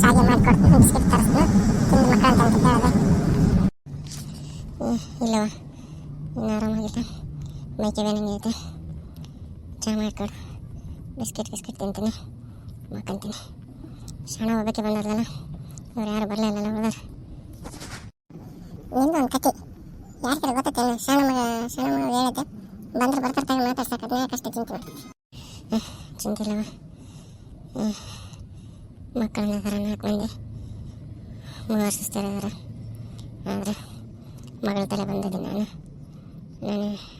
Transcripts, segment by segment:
ಚಾಗೆ ಮಾಡಿಕೊಡ್ತೀನಿ, ಬಿಸ್ಕೆಟ್ ತರಿಸ್ತೀನಿ, ತಿಂದು ಮಕ್ಕಳು ಅಂತ ಹೇಳಿದೆ. ಇಲ್ಲವ ಇನ್ನು ಆರಾಮಾಗಿಲ್ಲ, ಮೈಕೆ ಬೇನಂಗೈತೆ. ಚಹಾ ಮಾಡಿಕೊಡು, ಬಿಸ್ಕೆಟ್ ತಿಂತೀನಿ, ಮಕ್ಕಂತೀನಿ. ಶಾಣ ಹೋಗ್ಬೇಕೆ ಬಂದದಲ್ಲ, ಇವ್ರು ಯಾರು ಬರಲಿಲ್ಲ ಹೋದ್ರೆ ನಿಂದು ಒಂದು ಕತೆ ಯಾರ ಕಡೆ ಗೊತ್ತೇನೆ. ಶಾಣ ಮಗ ಹೇಳಿದ್ದೆ, ಬಂದ್ರೆ ಬರ್ತಾರೆ ಮಾತಾಡ್ಸಕ್ಕೆ ಕಷ್ಟ ಚಿಂತಿಲ್ಲವ. ಮಕ್ಕಳನ್ನ ಥರ 4 ಮಂದಿ 3 ಸಿಸ್ಟರ್ ಆದರೆ ಮಗಳ ತಲೆ ಬಂದಿದ್ದೀನಿ ನಾನು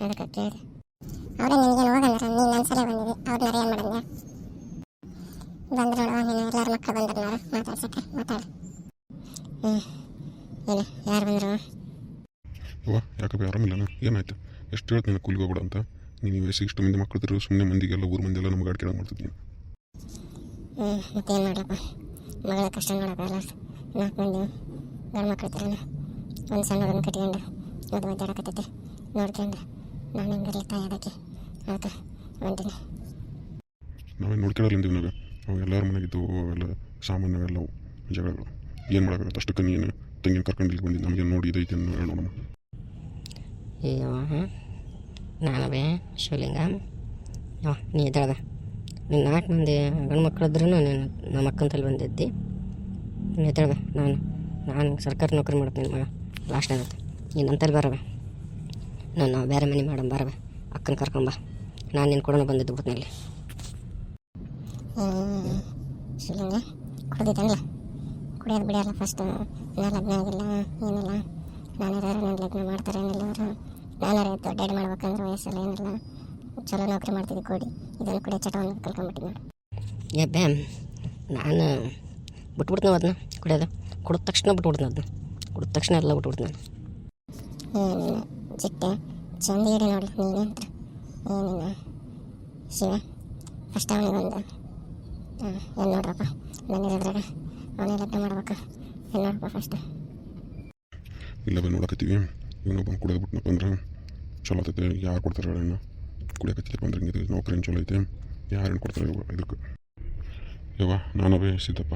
ಅದಕ್ಕೆ ಕೇಳಿದೆ. ಅವರೇ ನಿನಗೇನು ಹೋಗಲ್ಲ, ನೀನು ನನ್ನ ಸಲ ಬಂದಿದ್ದೆ, ಅವ್ರನ್ನ ಏನು ಮಾಡಿದ್ಯಾ? ಬಂದ್ರೆ ನೋಡುವ, ನೀನು ಎಲ್ಲರೂ ಮಕ್ಕಳು ಬಂದ್ರೆ ಮಾತಾಡ್ಸಕ್ಕೆ ಮಾತಾಡು. ಏನು ಯಾರು ಬಂದ್ರು? ಅವ್ವ ಯಾಕಪ್ಪ ಆರಾಮಿಲ್ಲನ? ಏನಾಯ್ತು? ಎಷ್ಟು ಹೇಳ್ತು ನನಗೆ ಕೂಲಿಗೆ ಹೋಗ್ಬೇಡ ಅಂತ. ನೀನು ವಯಸ್ಸಿಗೆ ಇಷ್ಟು ಮಂದಿ ಮಕ್ಕಳು ತಿರು ಸುಮ್ಮನೆ ಮಂದಿಗೆಲ್ಲ ಊರು ಮಂದಿ ಎಲ್ಲ ನಮ್ಗೆ ಅಡ್ಕೆ ಮಾಡ್ತಿದ್ದೀನಿ. ಮತ್ತೇನು ಮಾಡ್ಲಪ್ಪ, ಮಗಳ ಕಷ್ಟ ನೋಡೋಕ್ಕಲ್ಲ. 4 ಮಂದಿ ಗಂಡು ಮಕ್ಕಳು ಇರ್ತಾರಲ್ಲ, ಒಂದು ಸಣ್ಣ ಹುಡುಗನ ಕಟ್ಕೊಂಡು ಅದು ಒದ್ದಾಡಕತ್ತೈತೆ ನೋಡ್ಕೊಂಡು ನಾನು ಹೆಂಗಿರಲಿ ತಾಯಿ ಅದಕ್ಕೆ ಅದಕ್ಕೆ ಹೊಂಟೀನಿ. ನಾವೇನು ನೋಡ್ಕೊಳ್ಳಲ್ಲ ಅಂತೀವಿ ನಾಗ, ಅವು ಎಲ್ಲರ ಮನೆಗಿದ್ದು ಅವೆಲ್ಲ ಸಾಮಾನ್ಯವೆಲ್ಲವು ಜಗಳಗಳು. ಏನು ಮಾಡೋಕ್ಕಾಗತ್ತೆ? ಅಷ್ಟಕ್ಕೆ ನೀನು ತಂಗಿನ ಕರ್ಕೊಂಡು ಇಲ್ಲಿ ಬಂದಿದ್ದು, ನಮಗೆ ನೋಡಿ ಇದೈತೆ ನೋಡಮ್ಮ. ಅಯ್ಯೋ ನಾನು ಬೇ ಶಿವಲಿಂಗ ನೀ ಇದ್ದಾಳೆ ನೀನು 4 ಮಂದಿ ಗಂಡು ಮಕ್ಕಳಿದ್ರೂ ನೀನು ನಮ್ಮ ಅಕ್ಕನ ತಲೆ ಬಂದಿದ್ದಿ. ನೀನು ಇದ್ದಾಳೆ ನಾನು ಸರ್ಕಾರಿ ನೌಕರಿ ಮಾಡ್ತೀನಿ ಮಗ, ಲಾಸ್ಟ್ ಆಗುತ್ತೆ. ನೀನು ಅಂತಲ್ಲಿ ಬರವೆ, ನಾನು ಬೇರೆ ಮನೆ ಮಾಡೋ ಬರವೆ, ಅಕ್ಕನ ಕರ್ಕೊಂಬ. ನಾನು ನಿನ್ನ ಕೂಡ ಬಂದಿದ್ದು ಬುತ್ನಲ್ಲಿ. ಶಿವಲಿಂಗ ಕುಡ್ದಿದ್ದಲ್ಲ, ಕುಡಿಯೋದು ಬಿಡಿಯಲ್ಲ. ಫಸ್ಟ್ ನಾನು ಲಗ್ನ ಆಗಿಲ್ಲ ಏನಿಲ್ಲ, ನಾನಾರು ನನ್ನ ಲಗ್ನ ಮಾಡ್ತಾರೆ ಏನಿಲ್ಲ ಅವರು. ನಾನಾರು ದೊಡ್ಡ ಮಾಡ್ಬೇಕಂದ್ರೆ ವಯಸ್ಸಲ್ಲ ಏನಿಲ್ಲ, ಚಲೋ ನೌಕರಿ ಮಾಡ್ತಿದ್ದೆ ಕೊಡಿ, ಇದನ್ನು ಕುಡಿಯೋ ಚಟವನ್ನು ಕಲ್ಕೊಂಡ್ಬಿಟ್ಟು ನೋಡಿ. ಏ ನಾನು ಬಿಟ್ಬಿಡ್ತೀನಿ ಅದನ್ನ ಕುಡಿಯೋದು. ಕುಡಿದ ತಕ್ಷಣ ಬಿಟ್ಬಿಡ್ತೀನಿ ಅದನ್ನ, ಕುಡಿದ ತಕ್ಷಣ ಎಲ್ಲ ಬಿಟ್ಬಿಡ್ತೀನಿ ನಾನು. ಏನಿಲ್ಲ ಚಿಟ್ಟೆ ಚಂದ ಇಡಿ ನೋಡಿ ನೀನು ಅಂತ. ಏನಿಲ್ಲ ಶಿವ ಫಸ್ಟ್ ಅವನಿಗೊಂದು ಏನು ನೋಡ್ರಪ್ಪ, ಬಂದಿರೋದ್ರಾಗ ಅವನೇ ಲಗ್ನ ಮಾಡ್ಬೇಕು. ಏನು ನೋಡಪ್ಪ ಫಸ್ಟ್. ಇಲ್ಲ ಬಂದು ನೋಡಕತ್ತೀವಿ, ಇವನೊಬ್ಬ ಕುಡಿಯೋದು ಬಿಟ್ನಪ್ಪ ಅಂದ್ರೆ ಚಲೋ ಆಗ್ತೈತೆ. ಯಾರು ಕೊಡ್ತಾರೆ ಹೆಣ್ಣು ಕುಡಿಯಕತ್ತಿದ್ದಪ್ಪ ಅಂದ್ರೆ ಹಿಂಗೆ ನೌಕರಿ ಚಲೋ ಐತೆ, ಯಾರೇನು ಕೊಡ್ತಾರೆ ಇದಕ್ಕೆ? ಯವ್ವ ನಾನವೇ ಸಿದ್ದಪ್ಪ,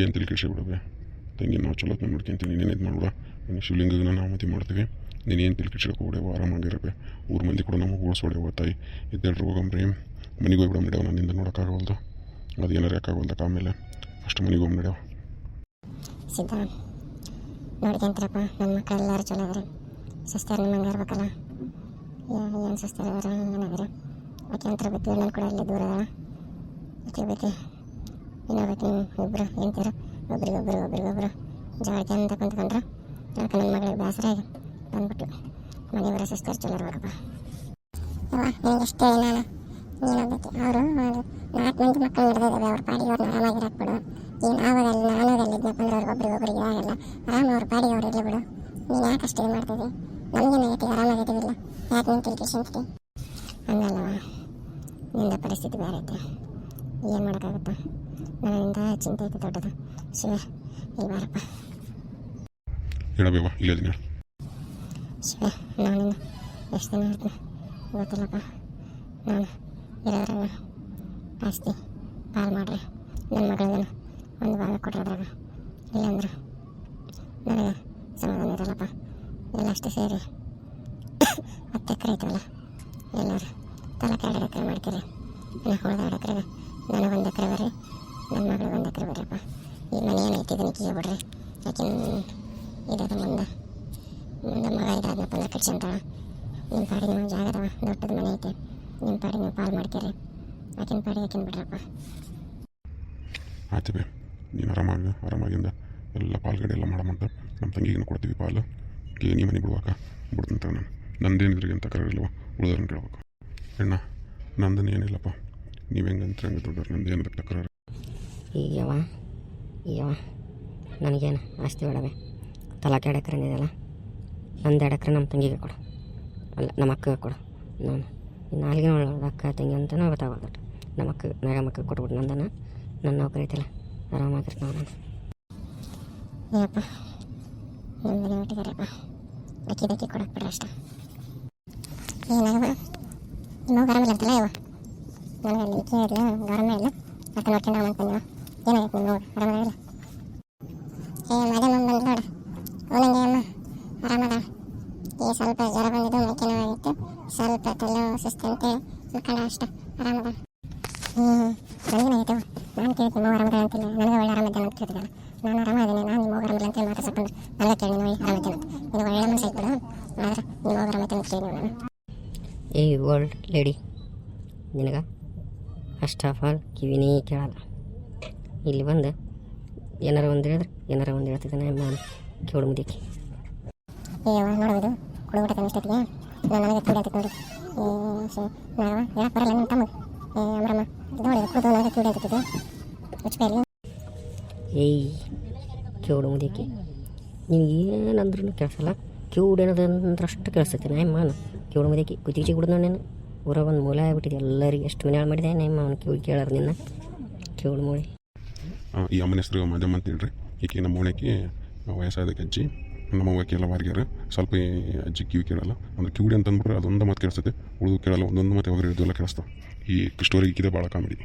ಏನು ತಿಳಿ ಕೆಡಿಸಿ ಬಿಡವೆ ತಂಗಿ, ನಾವು ಚಲೋ ನೋಡ್ಕೊಂತೀನಿ. ನೀನೇನು ಇದು ಮಾಡ್ಬಿಡ, ನೀನು ಶಿವಲಿಂಗನ ನಾವು ಮದುವೆ ಮಾಡ್ತೀವಿ. ನೀನು ಏನು ತಿಳಿ ಕೆಡ್ಸಕ್ಕೆ ಹೋಗ್ಯವ, ಆರಾಮಾಗಿರವೆ. ಊರು ಮಂದಿ ಕೂಡ ನಮಗೆ ಓಡಿಸ್ಬಿಡ್ಯವ. ತಾಯಿ ಇದ್ದೆಲ್ರು ಹೋಗಂಬ್ರಿ, ಮನೆಗೆ ಹೋಗ್ಬಿಡ ನಡೆಯವ. ನನ್ನಿಂದ ನೋಡೋಕ್ಕಾಗವಲ್ದು, ಅದು ಏನಾರು ಯಾಕಾಗವಲ್ದಕ್ಕೆ ಆಮೇಲೆ ಅಷ್ಟು ಮನೆಗೆ ಹೋಗಿ ನಡೆಯವ. ಸಿದ್ಧ ನೋಡ್ಕೊಂತೀರಪ್ಪ, ನನ್ನ ಮಕ್ಕಳೆಲ್ಲರೂ ಚಲೋ ಇದ್ದಾರೆ. ಸಿಸ್ಟರ್ ನಿಮ್ಮಂಗೆ ಇರ್ಬೇಕಲ್ಲ, ಏನು ಸಿಸ್ಟರ್ ಇದ್ದಾರೆ ಏನಾದ್ರೆ ಆಕೆ ಅಂತ ಬೇಕು. ನನ್ನ ಕೂಡ ಅಲ್ಲಿ ದೂರ ಆಕೆ ಬೇಕು, ಇನ್ನೊಬ್ಬಕ್ಕೆ ನೀವು ಇಬ್ಬರು ಎಂತೀರ ಒಬ್ರಿಗೊಬ್ರು ಜಾಡಿಕೆ ಅಂತ ಕುಂತ್ಕೊಂಡ್ರೆ ಅದಕ್ಕೆ ನನ್ನ ಮಗಳಿಗೆ ಬೇಸರ ಆಗಿ ಬಂದ್ಬಿಟ್ಟು ಮನೆಯವರ ಸಿಸ್ಟರ್ ಚಲೋ ಇರ್ಬೇಕಪ್ಪ. ನಿನಗೆ ಎಷ್ಟೇ ನಾನು ನೀನೋದಕ್ಕೆ ಅವರು 4 ಮಂದಿ ಮಕ್ಕಳು ಹಿಡಿದಿದ್ದಾವೆ, ಅವ್ರ ಪಾಡಿಗೆ ಅವ್ರನ್ನ ಆರಾಮಾಗಿರಾಕ್ಬಿಡು. ಈಗ ನಾವಾಗಲ್ಲ ನಾನಾಗಲ್ಲಿದ್ದೆಪ್ಪ ಅಂದ್ರೆ ಅವ್ರಿಗೆ ಒಬ್ರಿಗೊಬ್ರಿಗೆ ಆಗಲ್ಲ, ಆರಾಮ ಅವ್ರ ಪಾಡಿಗೆ ಅವ್ರು ಇರಲಿ ಬಿಡು. ನೀನು ಯಾಕೆ ಅಷ್ಟೇ ಮಾಡ್ತಿದ್ದಿ? ನಮಗೇನಾಗೈತಿ, ಆರಾಮಾಗಿದ್ದೀವಿಲ್ಲ, ಯಾಕೆ ನೀನು ತಿಳ್ಕಿಸ್ಕೊಂತೀವಿ? ಹಂಗಲ್ಲವ, ನಿಂದ ಪರಿಸ್ಥಿತಿ ಬೇರೆ ಐತೆ, ಏನು ಮಾಡೋಕ್ಕಾಗುತ್ತಾ? ನನ್ನಿಂದ ಚಿಂತೆ ಐತೆ ದೊಡ್ಡದು. ಶಿವ ಇಲ್ಲಿ ಬಾರಪ್ಪ. ಹೇಳಬೇವ ಇಲ್ಲ ದಿನ ಶಿವ ನಾನು ಎಷ್ಟು ದಿನ ಇರ್ತೀನಿ ಗೊತ್ತಿಲ್ಲಪ್ಪ. ನಾನು ಇರೋದ್ರಾಗ ಆಸ್ತಿ ಪಾಲು ಮಾಡ್ರಿ, ನನ್ನ ಮಗಳನ್ನ ಒಂದು ಭಾಗ ಕೊಟ್ಟೋದ್ರಾಗ, ಇಲ್ಲಾಂದ್ರೆ ನನಗೆ ಸಮಾಧಾನ ಇರಲ್ಲಪ್ಪ. ಎಲ್ಲ ಅಷ್ಟೇ ಸೇರಿ 10 ಎಕರೆ ಐತವಲ್ಲ, ಎಲ್ಲರೂ ತಲಕ್ಕೆ 2 ಎಕರೆ ಮಾಡ್ತೀರಿ. ನಾನು ಉಳಿದ 2 ಎಕರೆಗೆ ನನಗೊಂದು ಎಕರೆ ಬರ್ರಿ, ನನ್ನ ಮಗಳಿಗೆ 1 ಎಕರೆ ಬರ್ರಿಯಪ್ಪ. ಈ ಮನೆ ಏನೈತಿ ಇದನ್ನ ಕೀ ಬಿಡ್ರಿ, ಯಾಕೆ ಇದಾದ ಮುಂದೆ ಮಗ ಇದಾದ್ನಪ್ಪ ಅಂದ್ರೆ ಕಟ್ಸಂತಾಳ. ನಿಮ್ಮ ಪಾಡಿಗೆ ನಾವು ಜಾಗದವ, ದೊಡ್ಡದ ಮನೆ ಐತೆ, ನಿಮ್ಮ ಪಾಡಿಗೆ ನೀವು ಪಾಲು ಮಾಡ್ತೀರಿ, ಆಕಿನ ಪಾಡಿಗೆ ಆಕಿನ ಬಿಡ್ರಪ್ಪ. ಆಯ್ತು ಬೇ, ನೀನು ಆರಾಮಾಗಿಂದ ಎಲ್ಲ ಪಾಲ್ಗಡೆ ಎಲ್ಲ ಮಾಡಮಂತ ನಮ್ಮ ತಂಗಿಗೆ ಕೊಡ್ತೀವಿ ಪಾಲು. ನೀ ಮನೆ ಬಿಡುವಾಕ ಬಿಡ್ತಂತ ನಾನು ನಂದೇನಿದ್ರಿಗೆ ಅಂತ ಕರಗಿಲ್ವ, ಉಳಿದ್ರನ್ನ ಕೇಳ್ಬೇಕು. ಹೆಣ್ಣ ನಂದನೇ ಏನಿಲ್ಲಪ್ಪ, ನೀವು ಹೆಂಗಂತ ಹಂಗೆ ದೊಡ್ಡವ್ರು, ನಂದು ಏನಿಲ್ಲ ತಕರಾರು. ಈಗವ ನನಗೇನು ಆಸ್ತಿ ಬೇಡವೆ, ತಲಾಕೆ 2 ಎಕರೆ ಇದೆಯಲ್ಲ, ನಂದು 2 ಎಕರೆ ನಮ್ಮ ತಂಗಿಗೆ ಕೊಡು, ಅಲ್ಲ ನಮ್ಮ ಅಕ್ಕಗೆ ಕೊಡು. ನಾನು ನಾಲ್ಗೆ ನೋಡೋದು ಅಕ್ಕ ತಂಗಿ ಅಂತಲೂ ಗೊತ್ತಾಗೋದು. ನಮ್ಮ ಮಕ್ಕಳಿಗೆ ಕೊಟ್ಬಿಟ್ಟು ನನ್ನ ನೌಕರಿ ಐತಿಲ್ಲ, ಆರಾಮಾಗಿರ್ತಾವ ನಾನು. ಏನಪ್ಪ ನಮ್ಮನೆ ಹೊಟ್ಟಿದಾರಪ್ಪ, ಅಕ್ಕಿ ಕೊಡಕ್ಕೆ ಬಿಡ್ರಿ ಅಷ್ಟ. ಏನಾಗವ ಇನ್ನೂ ಗರಮಿಲ್ಲ ಅಂತಲ್ಲ ಇವ, ನನಗೆ ಅಲ್ಲಿ ಕೇಳಿದ್ಲು ಗರಮೇ ಇಲ್ಲ, ಅಕ್ಕ ನೋಡ್ಕೊಂಡು ನಾವು ಅಂದ್ಕೊಂಡ್ವ ಏನಾಗೈತೆ ನಿಮ್ಮ ಆರಾಮದಾಗಿಲ್ಲ? ಮದುವೆ ಬಂದು ನೋಡು ಅವನಿಗೆ ಅಮ್ಮ ಆರಾಮದ. ಈ ಸ್ವಲ್ಪ ಜ್ವರ ಬಂದಿದ್ದು ಮೈಕೆ ನೋವಾಗಿತ್ತು, ಸ್ವಲ್ಪ ತಲೆ ಸುಸ್ತಂತೆ ಮಕ್ಕಳ ಅಷ್ಟ ಆರಾಮದ. ನನಗೇನಾಗೈತೆ ನಾನು ಕೇಳ್ತೀನಿ ಮಗು ಆರಾಮದ ಅಂತಿಲ್ಲ, ನನಗೆ ಒಳ್ಳೆ ಆರಾಮದ ಅಂತ ಕೇಳ್ತಿದ್ದಲ್ಲ. ನಾನು ಆರಾಮದೇನೆ, ನಾನು ನಿಮ್ಮ ಆರಾಮದ ಅಂತ ಮಾತಾಡ್ಕೊಂಡು ನನಗೆ ಕೇಳಿ ನೋಡಿ ಆರಾಮದ ನಿನಗೆ ಒಳ್ಳೆ ಮನಸ್ಸು ಆಯ್ತು ಬಿಡು, ಆದ್ರೆ ನಿಮ್ಮ ಆರಾಮದ ಅಂತ ಕೇಳಿ ನಾನು. ಏ ಓಲ್ಡ್ ಲೇಡಿ, ನಿನಗೆ ಫಸ್ಟ್ ಆಫ್ ಆಲ್ ಕಿವಿನೇ ಕೇಳಲ್ಲ. ಇಲ್ಲಿ ಬಂದು ಏನಾರ ಒಂದು ಹೇಳಿದ್ರೆ ಏನಾರ ಒಂದು ಹೇಳ್ತಿದ್ದಾನೆ ನಾನು ಕೇಳು ಮುದಕ್ಕೆ. ನೋಡೋದು ಕುಡಿಬಿಟ್ಟೆ ಇಷ್ಟೊತ್ತಿಗೆ ನಾನು ನನಗೆ ಕುಡಿ ಅಂತ ನೋಡಿ ನಾವು ಹೇಳಕ್ಕೆ ಬರಲ್ಲ ನಿಮ್ಮ ತಮ್ಮ ಅಮ್ರಮ್ಮ ನೋಡಿ ಕುಡಿದು ನನಗೆ ಕುಡಿ ಅಂತಿದ್ದೆ ಮುಚ್ಚಿಪೇಲಿ. ಏಯ್ ಕೇಳು ಮುದಕ್ಕೆ, ನಿನಗೇನಂದ್ರೂ ಕೇಳಿಸಲ್ಲ, ಕಿವುಡು ಏನದಂದ್ರಷ್ಟು ಕೇಳಿಸ್ತೈತೆ ನಾನು ಕೇಳು ಮುದಕ್ಕೆ. ಕುತ್ತಿಗೆ ಕುಡಿದು ನೋಡಿ ನೀನು ಊರ ಒಂದು ಮೂಲ ಆಗ್ಬಿಟ್ಟಿದೆ ಎಲ್ಲರಿಗೆ. ಎಷ್ಟು ಮನೆ ಹಾಳು ಮಾಡಿದೆ ನಿಮ್ಮ ಅವನು ಕಿವಿ ಕೇಳಾರ ನಿನ್ನ ಕೇಳು ಮೂಡಿ. ಈ ಅಮ್ಮನ ಹೆಸರು ಮಾಧ್ಯಮ ಅಂತ ಹೇಳ್ರಿ. ಈಕೆ ನಮ್ಮ ಓಣಕ್ಕೆ ವಯಸ್ಸಾದಕ್ಕೆ ಅಜ್ಜಿ, ನಮ್ಮ ಅವ್ವಕ್ಕೆ ಎಲ್ಲ ವಾರಿಗ್ಯಾರ. ಸ್ವಲ್ಪ ಈ ಅಜ್ಜಿ ಕಿವಿ ಕೇಳಲ್ಲ, ಅಂದ್ರೆ ಕಿವಿಡಿ ಅಂತಂದ್ಬಿಟ್ರೆ ಅದೊಂದು ಮಾತು ಕೇಳಿಸ್ತೈತೆ, ಉಳಿದು ಕೇಳಲ್ಲ. ಒಂದೊಂದು ಮಾತು ಯಾವಾಗ ಇದೆಲ್ಲ ಕೇಳಿಸ್ತಾವೆ. ಈ ಸ್ಟೋರಿ ಈಕಿದೆ ಭಾಳ ಕಾಮಿಡಿ.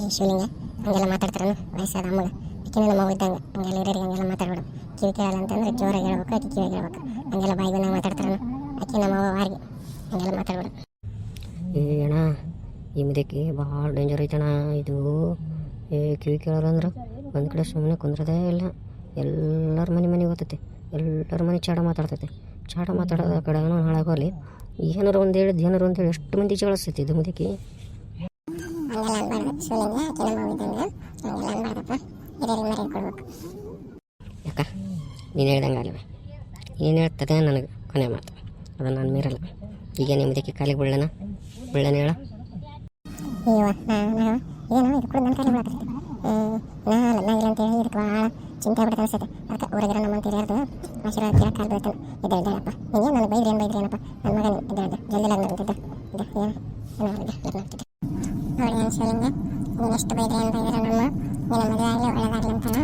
ಈ ಶಿವಲಿಂಗ ಹಂಗೆಲ್ಲ ಮಾತಾಡ್ತಾರನು ವಯಸ್ಸಾದ ಅಮ್ಮಗ, ಈಕಿನ ನಮ್ಮ ಅವ್ವ ಇದ್ದಂಗೆ ಹಂಗೆಲ್ಲ ಹಿರಿಯರಿಗೆ ಹಂಗೆಲ್ಲ ಮಾತಾಡ್ಬಿಡು. ಕಿವಿ ಕೇಳಲ್ಲ ಅಂತಂದ್ರೆ ಜೋರಾಗಿ ಹೇಳ್ಬೇಕು, ಆಕೆ ಕಿವಿಗೆ ಹೇಳ್ಬೇಕು. ಹಂಗೆಲ್ಲ ಬಾಯಿ ಬಂದಾಗ ಮಾತಾಡ್ತಾರನು, ಆಕೆ ನಮ್ಮ ಅವ್ವ ವಾರಿಗೆ ಹಂಗೆಲ್ಲ ಮಾತಾಡ್ಬಿಡು. ಏ ಅಣ್ಣ ಈ ಮುದಕ್ಕೆ ಭಾಳ ಡೇಂಜರ್ ಐತಣ್ಣ ಇದು. ಕಿವಿ ಕೇಳೋರು ಅಂದ್ರೆ ಒಂದು ಕಡೆ ಸುಮ್ಮನೆ ಕುಂದ್ರದೇ ಇಲ್ಲ, ಎಲ್ಲರ ಮನೆಗೆ ಹೋಗ್ತೈತೆ, ಎಲ್ಲರ ಮನೆ ಚಾಡ ಮಾತಾಡ್ತೈತೆ. ಚಾಡ ಮಾತಾಡೋದ ಕಡೆನೂ ಹಾಳಾಗೋಲಿ, ಏನಾರು ಒಂದು ಹೇಳಿದ್ದು ಏನಾರು ಅಂತ ಹೇಳಿ ಎಷ್ಟು ಮಂದಿ ಜಗಳಿಸ್ತೈತಿ ಇದು ಮುದಕ್ಕೆ. ಹಂಗೆಲ್ಲ ಅನ್ಬಾರ್ದು ಶಿವಲಿಂಗ, ಆಕೆ ನಮ್ಮ ಅವ್ವ ಇದ್ದಂಗೆ ಹಂಗೆಲ್ಲ ಅನ್ಬಾರ್ದಪ್ಪ, ಹಿರಿಯರಿಗೆ ಮರ್ಯಾದೆ ಕೊಡ್ಬೇಕು. ಯಾಕ ನೀನು ಹೇಳ್ದಂಗೆ ಅಲ್ಲವೇ, ನೀನು ಹೇಳ್ತದೆ ನನಗೆ ಕೊನೆ ಮಾತು, ಅದನ್ನು ನಾನು ಮೀರಲ್ಲ. ಈಗ ನಿಮ್ಮದಕ್ಕೆ ಕಾಲಿಗೆ ಬೀಳಣ ಹೇಳ. ಅಯ್ಯೋ ಏನೋ ಇದು ಕೂಡ ನನ್ನ ಕಾಲಿಗೆ ಬೀಳಕತ್ತೈತಿ. ಲಗ್ನಾಗಿಲ್ಲ ಅಂತೇಳಿ ಇದಕ್ಕೆ ಭಾಳ ಚಿಂತೆ ಆಗ್ಬಿಟ್ಟು ಅನಿಸ್ತೈತೆ. ಅದಕ್ಕೆ ಊರಾಗಿರೋ ನಮ್ಮ ಅಂತ ಹಿರಿಯರ್ದು ಆಶೀರ್ವಾದ ಕೇಳಕ್ಕೆ ಕಾಲು ಬೀಳ್ತಾನೆ. ಇದ್ದೇಳಪ್ಪ ನೀನು ನನಗೆ ಬೈದ್ರಿ ಏನಪ್ಪ ನನ್ನ ಮಗನ ಇದ್ದ ಜಲ್ದಿ ಲಗ್ನ ಅಂತಿದ್ದೆ ಲಗ್ನ ಆಗ್ತಿದ್ದೆ ನೋಡಿ. ಏನು ಶಿವಲಿಂಗ ನೀನು ಎಷ್ಟು ಬೈದ್ರಿ ಏನು ಬೈದ್ರೆ ನಮ್ಮ ನಿನ್ನ ಮದುವೆ ಆಗಲಿ ಒಳ್ಳೆದಾಗಲಿ ಅಂತಾನ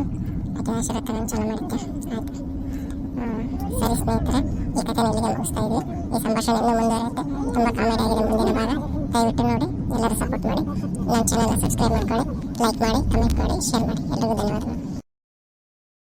ಆಕೆ ಆಶೀರ್ವಾದ ನಾನು ಚಲೋ ಮಾಡಿದ್ದೆ. ಆಯ್ತು ಸರಿ ಸ್ನೇಹಿತರೆ, ಈ ಕಥೆನ ಇಲ್ಲಿಗೆ ಮುಗಿಸ್ತಾ ಇದ್ವಿ. ಈ ಸಂಭಾಷಣೆ ಇನ್ನೂ ಮುಂದುವರಿಯುತ್ತೆ, ತುಂಬ ಕಾಮಿಡಿ ಆಗಿದೆ ಮುಂದಿನ ಭಾಗ. ದಯವಿಟ್ಟು ನೋಡಿ, ಎಲ್ಲರೂ ಸಪೋರ್ಟ್ ಮಾಡಿ, ನನ್ನ ಚಾನಲ್ನ ಸಬ್ಸ್ಕ್ರೈಬ್ ಮಾಡ್ಕೊಳ್ಳಿ, ಲೈಕ್ ಮಾಡಿ, ಕಮೆಂಟ್ ಮಾಡಿ, ಶೇರ್ ಮಾಡಿ. ಎಲ್ಲರಿಗೂ ಧನ್ಯವಾದಗಳು.